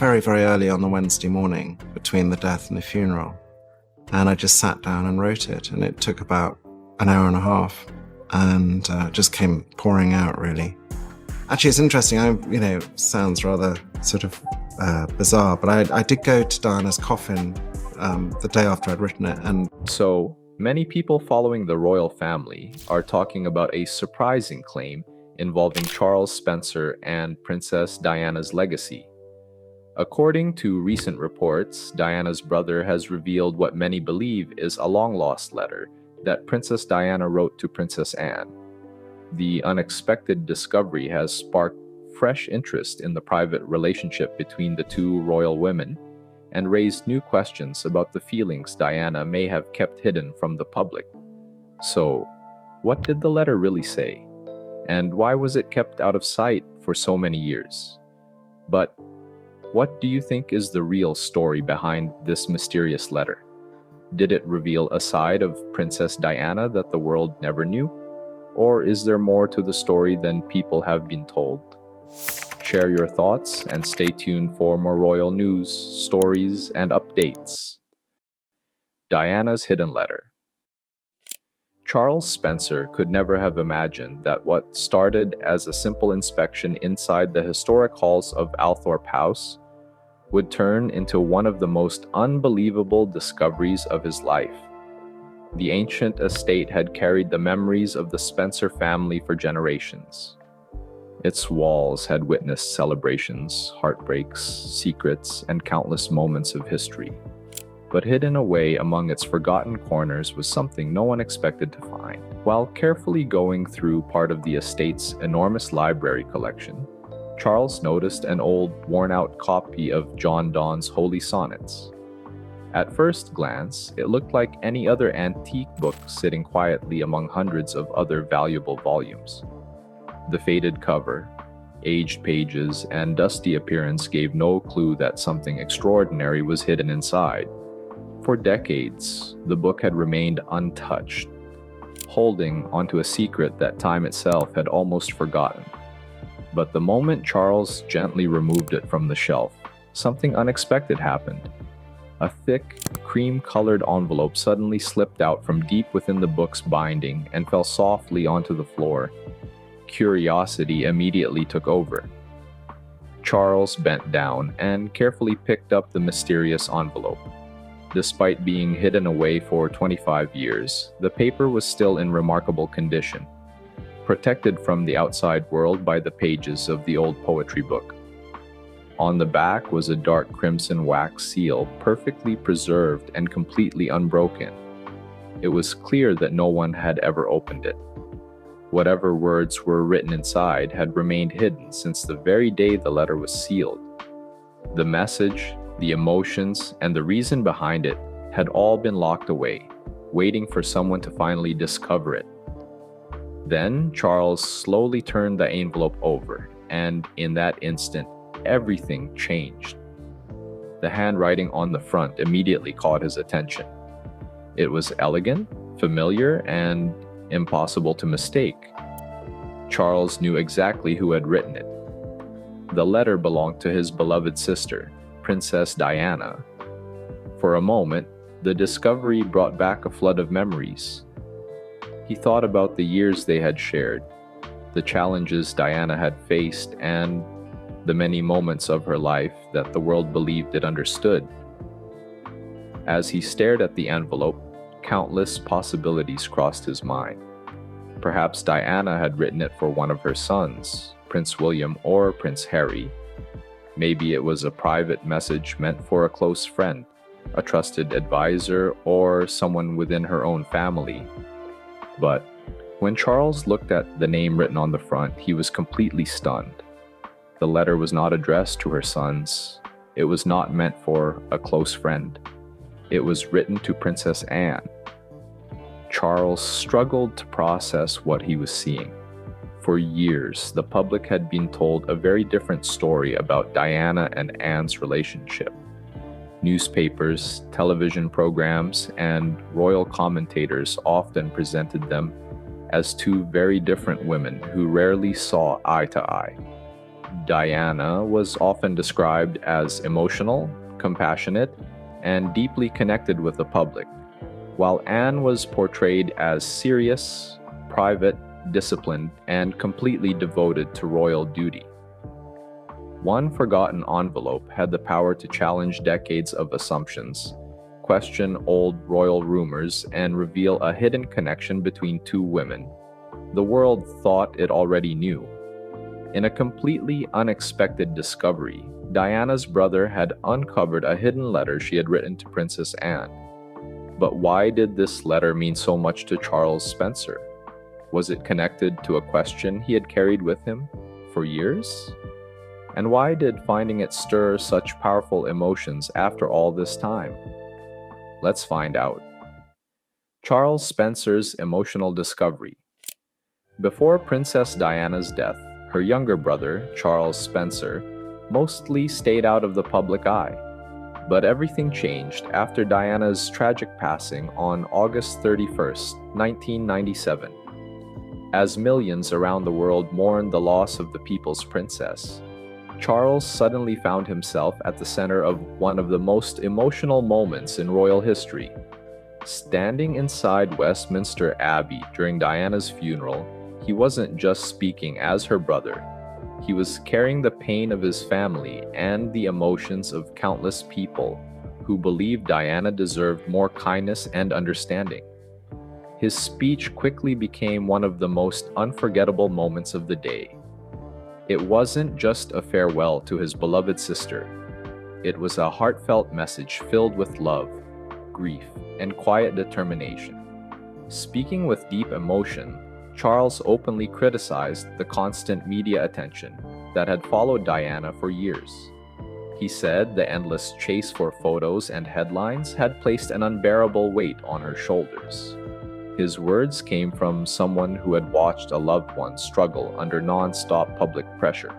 very, very early on the Wednesday morning between the death and the funeral. And I just sat down and wrote it. And it took about an hour and a half and just came pouring out, really. Actually, it's interesting. Sounds rather sort of bizarre, but I did go to Diana's coffin the day after I'd written it. And So, many people following the royal family are talking about a surprising claim involving Charles Spencer and Princess Diana's legacy. According to recent reports, Diana's brother has revealed what many believe is a long-lost letter that Princess Diana wrote to Princess Anne. The unexpected discovery has sparked fresh interest in the private relationship between the two royal women and raised new questions about the feelings Diana may have kept hidden from the public. So, what did the letter really say? And why was it kept out of sight for so many years? But what do you think is the real story behind this mysterious letter? Did it reveal a side of Princess Diana that the world never knew? Or is there more to the story than people have been told? Share your thoughts and stay tuned for more royal news, stories, and updates. Diana's hidden letter. Charles Spencer could never have imagined that what started as a simple inspection inside the historic halls of Althorp House would turn into one of the most unbelievable discoveries of his life. The ancient estate had carried the memories of the Spencer family for generations. Its walls had witnessed celebrations, heartbreaks, secrets, and countless moments of history. But hidden away among its forgotten corners was something no one expected to find. While carefully going through part of the estate's enormous library collection, Charles noticed an old, worn-out copy of John Donne's Holy Sonnets. At first glance, it looked like any other antique book sitting quietly among hundreds of other valuable volumes. The faded cover, aged pages, and dusty appearance gave no clue that something extraordinary was hidden inside. For decades, the book had remained untouched, holding onto a secret that time itself had almost forgotten. But the moment Charles gently removed it from the shelf, something unexpected happened. A thick, cream-colored envelope suddenly slipped out from deep within the book's binding and fell softly onto the floor. Curiosity immediately took over. Charles bent down and carefully picked up the mysterious envelope. Despite being hidden away for 25 years, the paper was still in remarkable condition, protected from the outside world by the pages of the old poetry book. On the back was a dark crimson wax seal, perfectly preserved and completely unbroken. It was clear that no one had ever opened it. Whatever words were written inside had remained hidden since the very day the letter was sealed. The message, the emotions, and the reason behind it had all been locked away, waiting for someone to finally discover it. Then Charles slowly turned the envelope over, and in that instant, everything changed. The handwriting on the front immediately caught his attention. It was elegant, familiar, and impossible to mistake. Charles knew exactly who had written it. The letter belonged to his beloved sister, Princess Diana. For a moment, the discovery brought back a flood of memories. He thought about the years they had shared, the challenges Diana had faced, and the many moments of her life that the world believed it understood. As he stared at the envelope, countless possibilities crossed his mind. Perhaps Diana had written it for one of her sons, Prince William or Prince Harry. Maybe it was a private message meant for a close friend, a trusted advisor, or someone within her own family. But when Charles looked at the name written on the front, he was completely stunned. The letter was not addressed to her sons. It was not meant for a close friend. It was written to Princess Anne. Charles struggled to process what he was seeing. For years, the public had been told a very different story about Diana and Anne's relationship. Newspapers, television programs, and royal commentators often presented them as two very different women who rarely saw eye to eye. Diana was often described as emotional, compassionate, and deeply connected with the public, while Anne was portrayed as serious, private, disciplined, and completely devoted to royal duty. One forgotten envelope had the power to challenge decades of assumptions, question old royal rumors, and reveal a hidden connection between two women the world thought it already knew. In a completely unexpected discovery, Diana's brother had uncovered a hidden letter she had written to Princess Anne. But why did this letter mean so much to Charles Spencer? Was it connected to a question he had carried with him for years? And why did finding it stir such powerful emotions after all this time? Let's find out. Charles Spencer's emotional discovery. Before Princess Diana's death, her younger brother, Charles Spencer, mostly stayed out of the public eye. But everything changed after Diana's tragic passing on August 31st, 1997. As millions around the world mourned the loss of the people's princess, Charles suddenly found himself at the center of one of the most emotional moments in royal history. Standing inside Westminster Abbey during Diana's funeral, he wasn't just speaking as her brother. He was carrying the pain of his family and the emotions of countless people who believed Diana deserved more kindness and understanding. His speech quickly became one of the most unforgettable moments of the day. It wasn't just a farewell to his beloved sister. It was a heartfelt message filled with love, grief, and quiet determination. Speaking with deep emotion, Charles openly criticized the constant media attention that had followed Diana for years. He said the endless chase for photos and headlines had placed an unbearable weight on her shoulders. His words came from someone who had watched a loved one struggle under non-stop public pressure.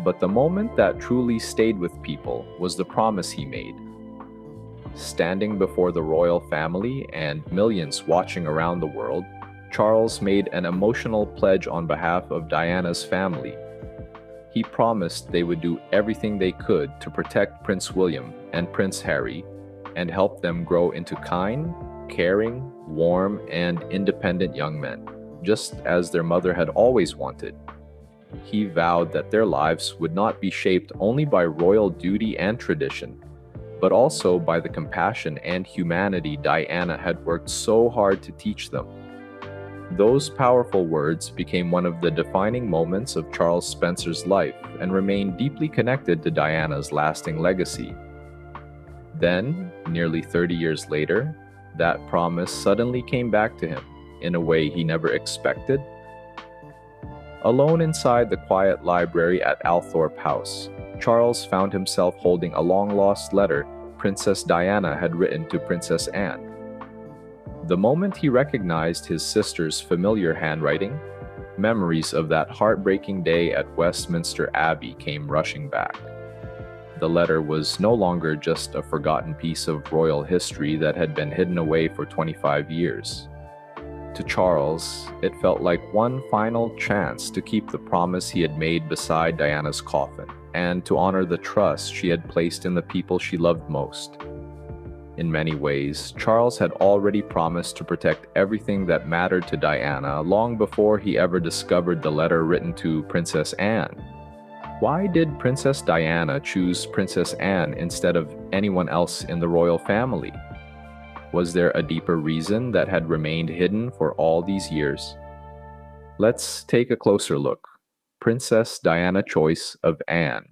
But the moment that truly stayed with people was the promise he made. Standing before the royal family and millions watching around the world, Charles made an emotional pledge on behalf of Diana's family. He promised they would do everything they could to protect Prince William and Prince Harry and help them grow into kind, caring, warm, and independent young men, just as their mother had always wanted. He vowed that their lives would not be shaped only by royal duty and tradition, but also by the compassion and humanity Diana had worked so hard to teach them. Those powerful words became one of the defining moments of Charles Spencer's life and remain deeply connected to Diana's lasting legacy. Then, nearly 30 years later, that promise suddenly came back to him in a way he never expected. Alone inside the quiet library at Althorp House, Charles found himself holding a long-lost letter Princess Diana had written to Princess Anne. The moment he recognized his sister's familiar handwriting, memories of that heartbreaking day at Westminster Abbey came rushing back. The letter was no longer just a forgotten piece of royal history that had been hidden away for 25 years. To Charles, it felt like one final chance to keep the promise he had made beside Diana's coffin, and to honor the trust she had placed in the people she loved most. In many ways, Charles had already promised to protect everything that mattered to Diana long before he ever discovered the letter written to Princess Anne. Why did Princess Diana choose Princess Anne instead of anyone else in the royal family? Was there a deeper reason that had remained hidden for all these years? Let's take a closer look. Princess Diana's choice of Anne.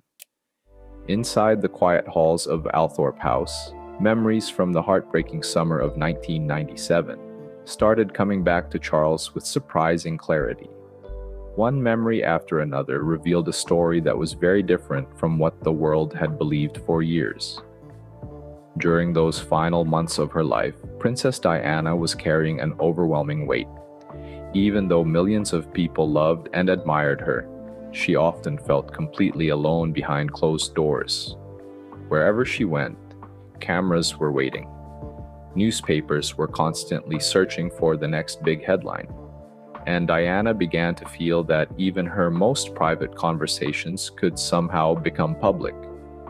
Inside the quiet halls of Althorp House, memories from the heartbreaking summer of 1997 started coming back to Charles with surprising clarity. One memory after another revealed a story that was very different from what the world had believed for years. During those final months of her life, Princess Diana was carrying an overwhelming weight. Even though millions of people loved and admired her, she often felt completely alone behind closed doors. Wherever she went, cameras were waiting. Newspapers were constantly searching for the next big headline. and Diana began to feel that even her most private conversations could somehow become public.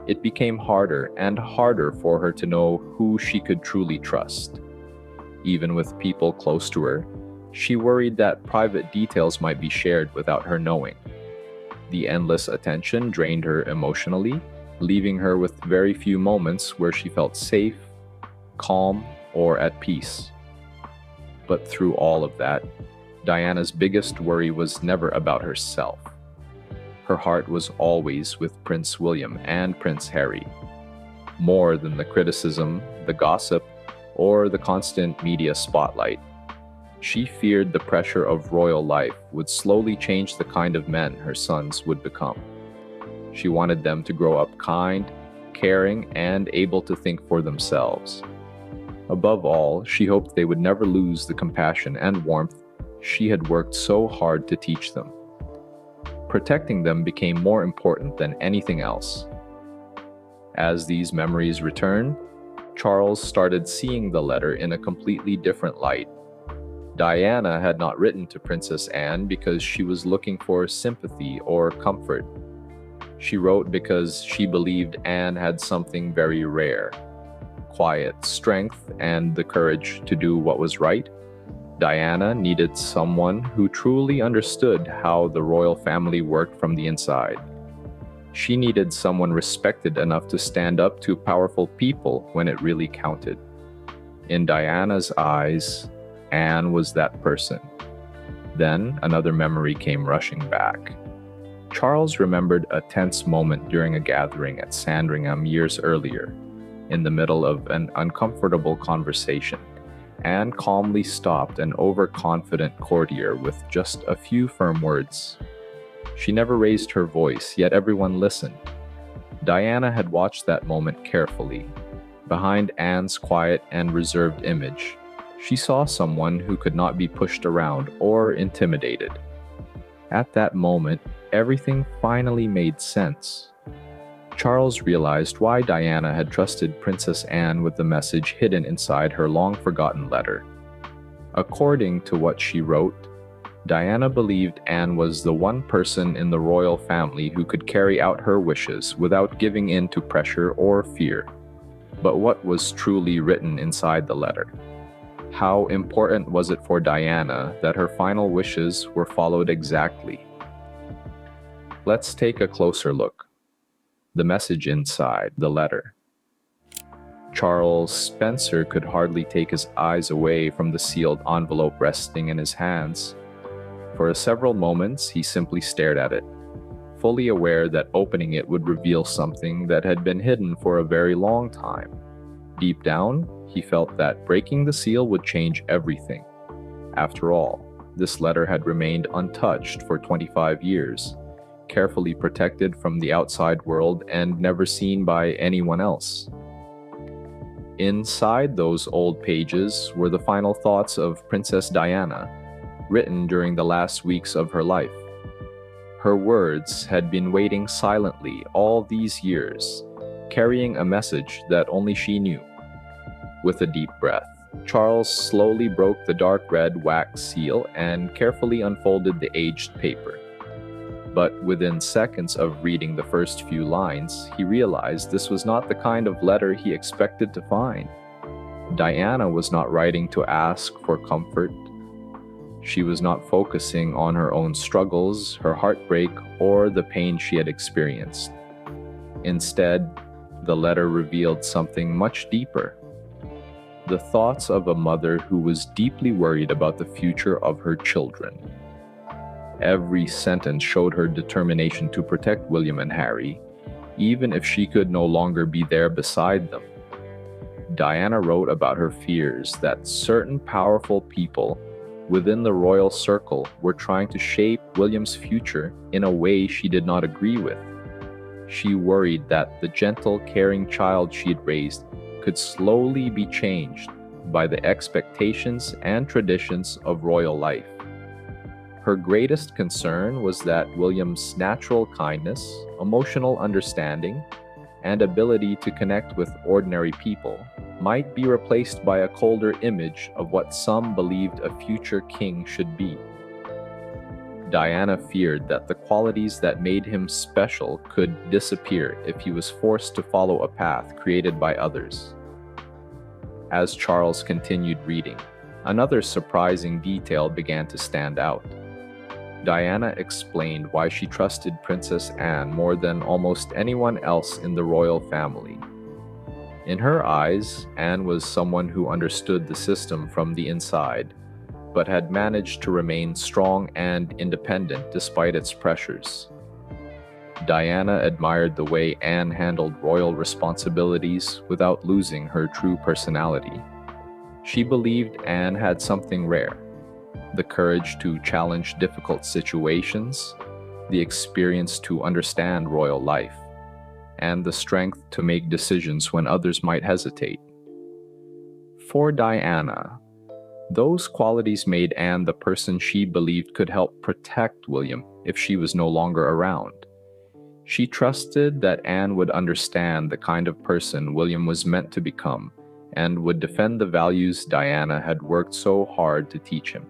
It became harder and harder for her to know who she could truly trust. Even with people close to her, she worried that private details might be shared without her knowing. The endless attention drained her emotionally, leaving her with very few moments where she felt safe, calm, or at peace. But through all of that, Diana's biggest worry was never about herself. Her heart was always with Prince William and Prince Harry. More than the criticism, the gossip, or the constant media spotlight, she feared the pressure of royal life would slowly change the kind of men her sons would become. She wanted them to grow up kind, caring, and able to think for themselves. Above all, she hoped they would never lose the compassion and warmth she had worked so hard to teach them. Protecting them became more important than anything else. As these memories returned, Charles started seeing the letter in a completely different light. Diana had not written to Princess Anne because she was looking for sympathy or comfort. She wrote because she believed Anne had something very rare: quiet strength and the courage to do what was right. Diana needed someone who truly understood how the royal family worked from the inside. She needed someone respected enough to stand up to powerful people when it really counted. In Diana's eyes, Anne was that person. Then another memory came rushing back. Charles remembered a tense moment during a gathering at Sandringham years earlier. In the middle of an uncomfortable conversation, Anne calmly stopped an overconfident courtier with just a few firm words. She never raised her voice, yet everyone listened. Diana had watched that moment carefully. Behind Anne's quiet and reserved image, she saw someone who could not be pushed around or intimidated. At that moment, everything finally made sense. Charles realized why Diana had trusted Princess Anne with the message hidden inside her long-forgotten letter. According to what she wrote, Diana believed Anne was the one person in the royal family who could carry out her wishes without giving in to pressure or fear. But what was truly written inside the letter? How important was it for Diana that her final wishes were followed exactly? Let's take a closer look. The message inside the letter. Charles Spencer could hardly take his eyes away from the sealed envelope resting in his hands. For several moments, he simply stared at it, fully aware that opening it would reveal something that had been hidden for a very long time. Deep down, he felt that breaking the seal would change everything. After all, this letter had remained untouched for 25 years. Carefully protected from the outside world and never seen by anyone else. Inside those old pages were the final thoughts of Princess Diana, written during the last weeks of her life. Her words had been waiting silently all these years, carrying a message that only she knew. With a deep breath, Charles slowly broke the dark red wax seal and carefully unfolded the aged paper. But within seconds of reading the first few lines, he realized this was not the kind of letter he expected to find. Diana was not writing to ask for comfort. She was not focusing on her own struggles, her heartbreak, or the pain she had experienced. Instead, the letter revealed something much deeper. The thoughts of a mother who was deeply worried about the future of her children. Every sentence showed her determination to protect William and Harry, even if she could no longer be there beside them. Diana wrote about her fears that certain powerful people within the royal circle were trying to shape William's future in a way she did not agree with. She worried that the gentle, caring child she had raised could slowly be changed by the expectations and traditions of royal life. Her greatest concern was that William's natural kindness, emotional understanding, and ability to connect with ordinary people might be replaced by a colder image of what some believed a future king should be. Diana feared that the qualities that made him special could disappear if he was forced to follow a path created by others. As Charles continued reading, another surprising detail began to stand out. Diana explained why she trusted Princess Anne more than almost anyone else in the royal family. In her eyes, Anne was someone who understood the system from the inside, but had managed to remain strong and independent despite its pressures. Diana admired the way Anne handled royal responsibilities without losing her true personality. She believed Anne had something rare: the courage to challenge difficult situations, the experience to understand royal life, and the strength to make decisions when others might hesitate. For Diana, those qualities made Anne the person she believed could help protect William if she was no longer around. She trusted that Anne would understand the kind of person William was meant to become and would defend the values Diana had worked so hard to teach him.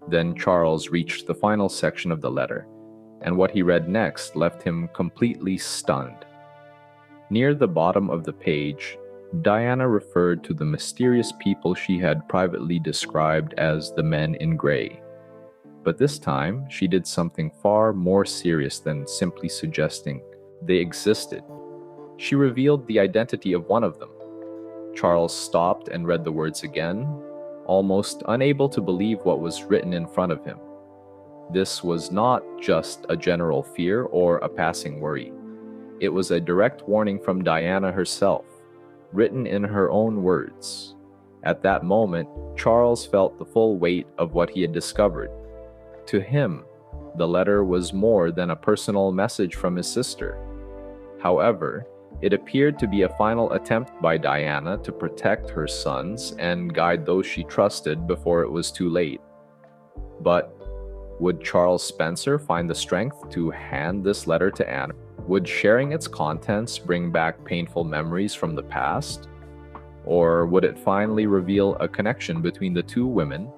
Then Charles reached the final section of the letter, and what he read next left him completely stunned. Near the bottom of the page, Diana referred to the mysterious people she had privately described as the men in gray. But this time, she did something far more serious than simply suggesting they existed. She revealed the identity of one of them. Charles stopped and read the words again, almost unable to believe what was written in front of him. This was not just a general fear or a passing worry. It was a direct warning from Diana herself, written in her own words. At that moment, Charles felt the full weight of what he had discovered. To him, the letter was more than a personal message from his sister. However, it appeared to be a final attempt by Diana to protect her sons and guide those she trusted before it was too late. But would Charles Spencer find the strength to hand this letter to Anne? Would sharing its contents bring back painful memories from the past? Or would it finally reveal a connection between the two women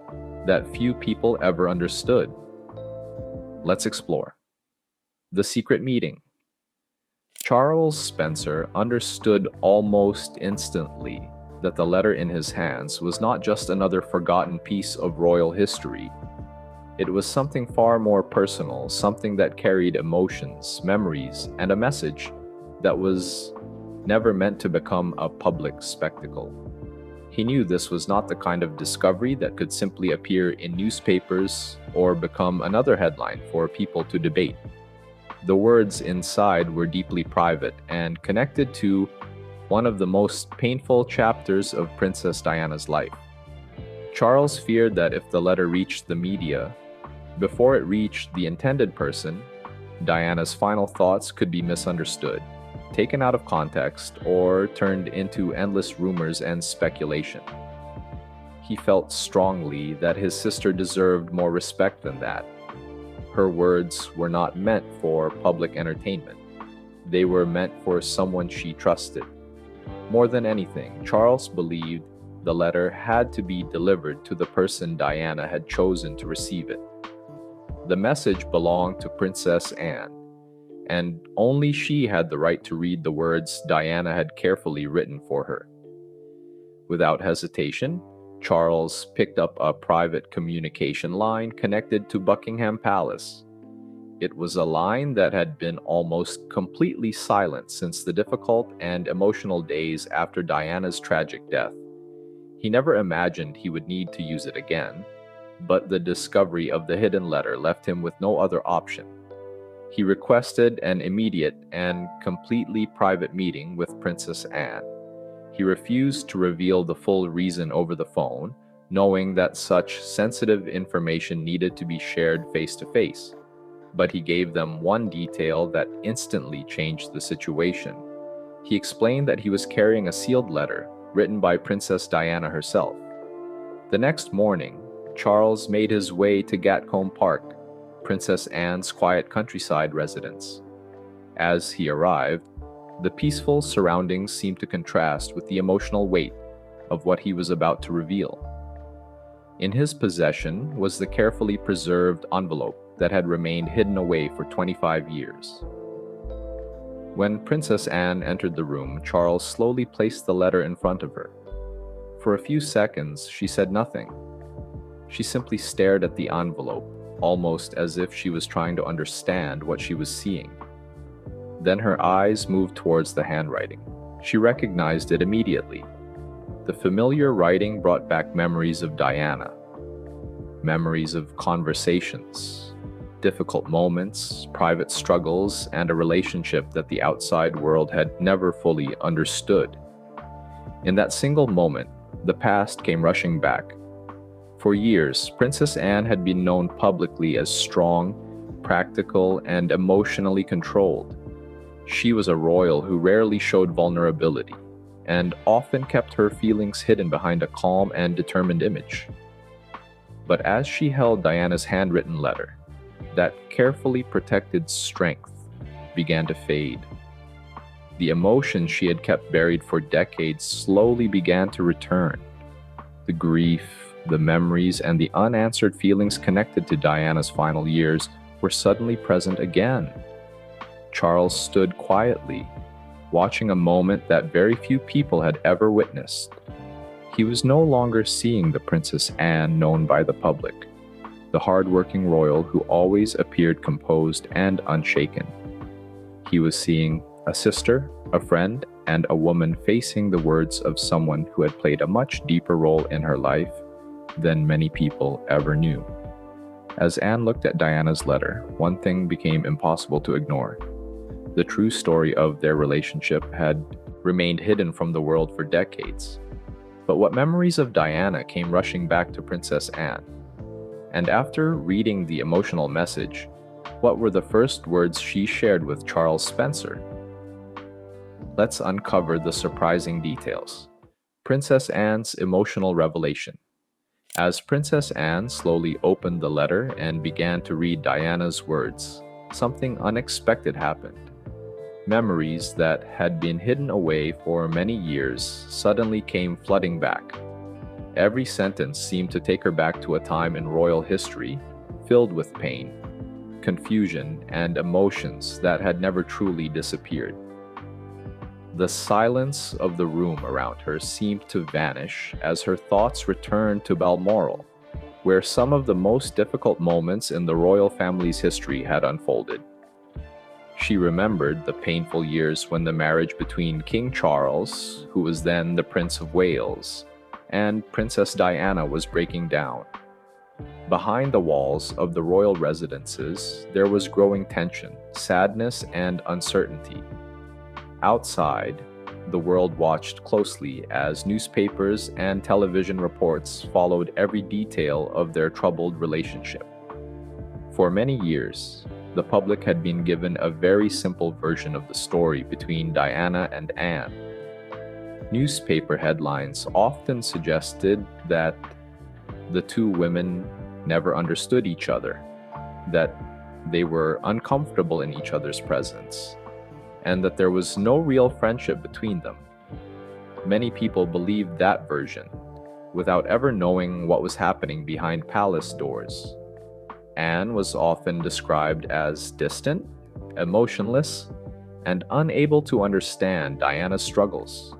that few people ever understood? Let's explore. The secret meeting. Charles Spencer understood almost instantly that the letter in his hands was not just another forgotten piece of royal history. It was something far more personal, something that carried emotions, memories, and a message that was never meant to become a public spectacle. He knew this was not the kind of discovery that could simply appear in newspapers or become another headline for people to debate. The words inside were deeply private and connected to one of the most painful chapters of Princess Diana's life. Charles feared that if the letter reached the media, before it reached the intended person, Diana's final thoughts could be misunderstood, taken out of context, or turned into endless rumors and speculation. He felt strongly that his sister deserved more respect than that. Her words were not meant for public entertainment. They were meant for someone she trusted. More than anything, Charles believed the letter had to be delivered to the person Diana had chosen to receive it. The message belonged to Princess Anne, and only she had the right to read the words Diana had carefully written for her. Without hesitation, Charles picked up a private communication line connected to Buckingham Palace. It was a line that had been almost completely silent since the difficult and emotional days after Diana's tragic death. He never imagined he would need to use it again, but the discovery of the hidden letter left him with no other option. He requested an immediate and completely private meeting with Princess Anne. He refused to reveal the full reason over the phone, knowing that such sensitive information needed to be shared face to face. But he gave them one detail that instantly changed the situation. He explained that he was carrying a sealed letter written by Princess Diana herself. The next morning, Charles made his way to Gatcombe Park, Princess Anne's quiet countryside residence. As he arrived, the peaceful surroundings seemed to contrast with the emotional weight of what he was about to reveal. In his possession was the carefully preserved envelope that had remained hidden away for 25 years. When Princess Anne entered the room, Charles slowly placed the letter in front of her. For a few seconds, she said nothing. She simply stared at the envelope, almost as if she was trying to understand what she was seeing. Then her eyes moved towards the handwriting. She recognized it immediately. The familiar writing brought back memories of Diana, memories of conversations, difficult moments, private struggles, and a relationship that the outside world had never fully understood. In that single moment, the past came rushing back. For years, Princess Anne had been known publicly as strong, practical, and emotionally controlled. She was a royal who rarely showed vulnerability, and often kept her feelings hidden behind a calm and determined image. But as she held Diana's handwritten letter, that carefully protected strength began to fade. The emotions she had kept buried for decades slowly began to return. The grief, the memories, and the unanswered feelings connected to Diana's final years were suddenly present again. Charles stood quietly, watching a moment that very few people had ever witnessed. He was no longer seeing the Princess Anne known by the public, the hard-working royal who always appeared composed and unshaken. He was seeing a sister, a friend, and a woman facing the words of someone who had played a much deeper role in her life than many people ever knew. As Anne looked at Diana's letter, one thing became impossible to ignore. The true story of their relationship had remained hidden from the world for decades. But what memories of Diana came rushing back to Princess Anne? And after reading the emotional message, what were the first words she shared with Charles Spencer? Let's uncover the surprising details. Princess Anne's emotional revelation. As Princess Anne slowly opened the letter and began to read Diana's words, something unexpected happened. Memories that had been hidden away for many years suddenly came flooding back. Every sentence seemed to take her back to a time in royal history filled with pain, confusion, and emotions that had never truly disappeared. The silence of the room around her seemed to vanish as her thoughts returned to Balmoral, where some of the most difficult moments in the royal family's history had unfolded. She remembered the painful years when the marriage between King Charles, who was then the Prince of Wales, and Princess Diana was breaking down. Behind the walls of the royal residences, there was growing tension, sadness, and uncertainty. Outside, the world watched closely as newspapers and television reports followed every detail of their troubled relationship. For many years, the public had been given a very simple version of the story between Diana and Anne. Newspaper headlines often suggested that the two women never understood each other, that they were uncomfortable in each other's presence, and that there was no real friendship between them. Many people believed that version, without ever knowing what was happening behind palace doors. Anne was often described as distant, emotionless, and unable to understand Diana's struggles.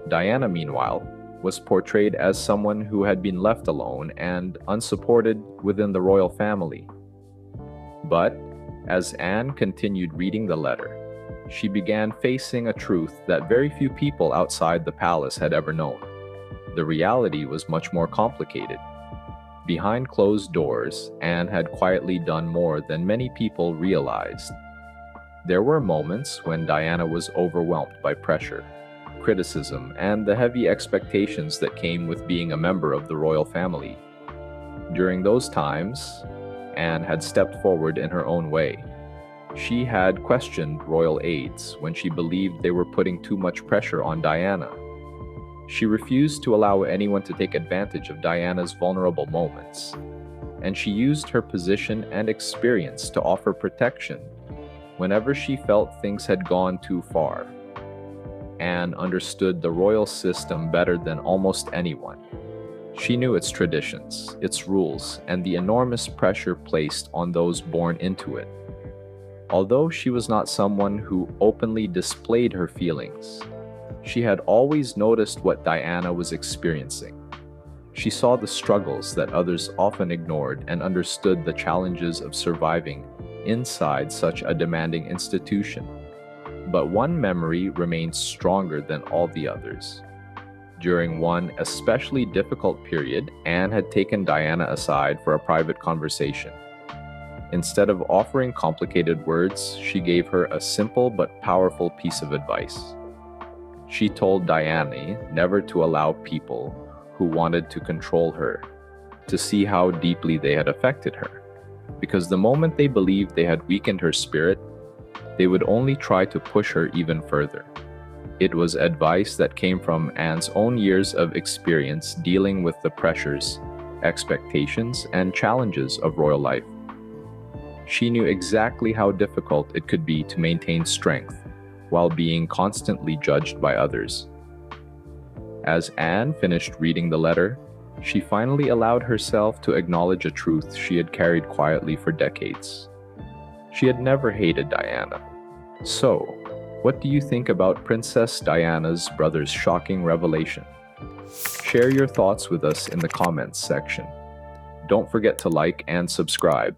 Diana, meanwhile, was portrayed as someone who had been left alone and unsupported within the royal family. But as Anne continued reading the letter, she began facing a truth that very few people outside the palace had ever known. The reality was much more complicated. Behind closed doors, Anne had quietly done more than many people realized. There were moments when Diana was overwhelmed by pressure, criticism, and the heavy expectations that came with being a member of the royal family. During those times, Anne had stepped forward in her own way. She had questioned royal aides when she believed they were putting too much pressure on Diana. She refused to allow anyone to take advantage of Diana's vulnerable moments, and she used her position and experience to offer protection whenever she felt things had gone too far. Anne understood the royal system better than almost anyone. She knew its traditions, its rules, and the enormous pressure placed on those born into it. Although she was not someone who openly displayed her feelings, she had always noticed what Diana was experiencing. She saw the struggles that others often ignored and understood the challenges of surviving inside such a demanding institution. But one memory remained stronger than all the others. During one especially difficult period, Anne had taken Diana aside for a private conversation. Instead of offering complicated words, she gave her a simple but powerful piece of advice. She told Diana never to allow people who wanted to control her to see how deeply they had affected her, because the moment they believed they had weakened her spirit, they would only try to push her even further. It was advice that came from Anne's own years of experience dealing with the pressures, expectations, and challenges of royal life. She knew exactly how difficult it could be to maintain strength while being constantly judged by others. As Anne finished reading the letter, she finally allowed herself to acknowledge a truth she had carried quietly for decades. She had never hated Diana. So, what do you think about Princess Diana's brother's shocking revelation? Share your thoughts with us in the comments section. Don't forget to like and subscribe.